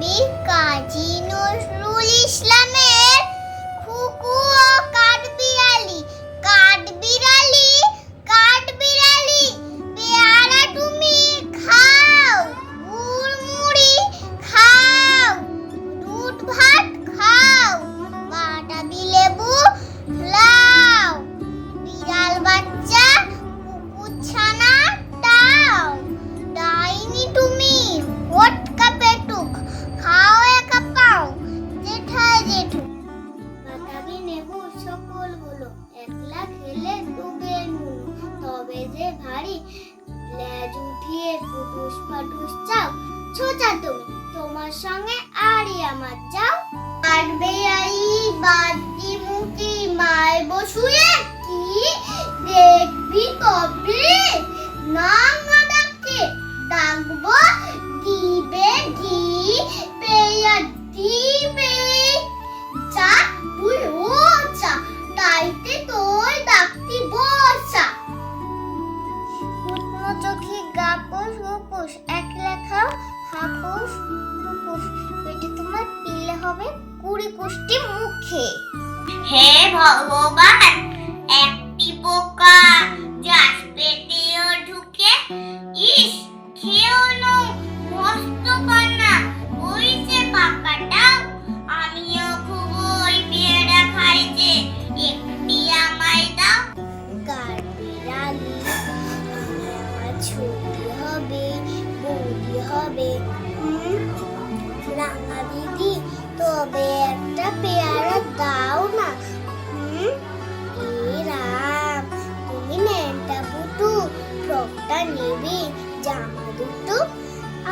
কবি কাজী নজরুল ইসলামের খুকু ও কাঠবিড়ালি। কাঠবিড়ালি কাঠবিড়ালি পেয়ারা তুমি খাও, গুড় মুড়ি খাও, দুধ ভাত খাও, বাটাবি লেবু লাও, বিড়াল বাচ্চা কুকুর ছানা দাও। ডাইনি তুমি ওটকা পেটুক খাও একা পাও জেঠায় জেঠু। বাতাবি নেবু সকল গুলো একলা খেলে ডুবে নুন, তবে যে ভারী লেজ উঠিয়ে ফুটুস ফাটুস চাও। ছোটা তুমি তোমার সঙ্গে আরই আমার যাও। কাঠবিড়ালি বাদ্যি মুখি মায় বসুয়ে কি দেখবি কবি নাম না ডাকে ডাকবো দিবে দি পেয়া দিবে চা তুই ও চা তাইতে তোর ডাকতি বসা। শুকনো চোখে গাপুস গুপুস একলা খাও হাপুস ফুপুস, পেটে তোমার পিলে হবে কুড়ি কুষ্টি মুখে। হে ভগবান একটি পোকা যাস পেটেও ঢুকে, ইস খেও নো মস্ত কান্না ওই যে পাকাটাও। আমিও খুব ওই পেয়ারা খাই যে একটি আমায় দাও। কাঠবিড়ালি তুমি আমার ছুটি হবে বৌদি হবে, রাঙা দিদি তবে একটা পেয়ারা দাও না। এ রাম তুমি ন্যাংটা পুটু ফ্রকটা নেবে জামা দুটো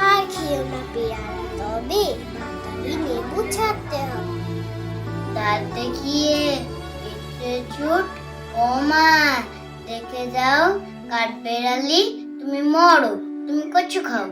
আর খেও না পেয়ারা, তবে বাতাবি লেবু ছাড়তে হবে। দাঁত দেখিয়ে পিঠে ছুট ও মা দেখে যাও কাঠবিড়ালি তুমি মরো তুমি কচু খাও।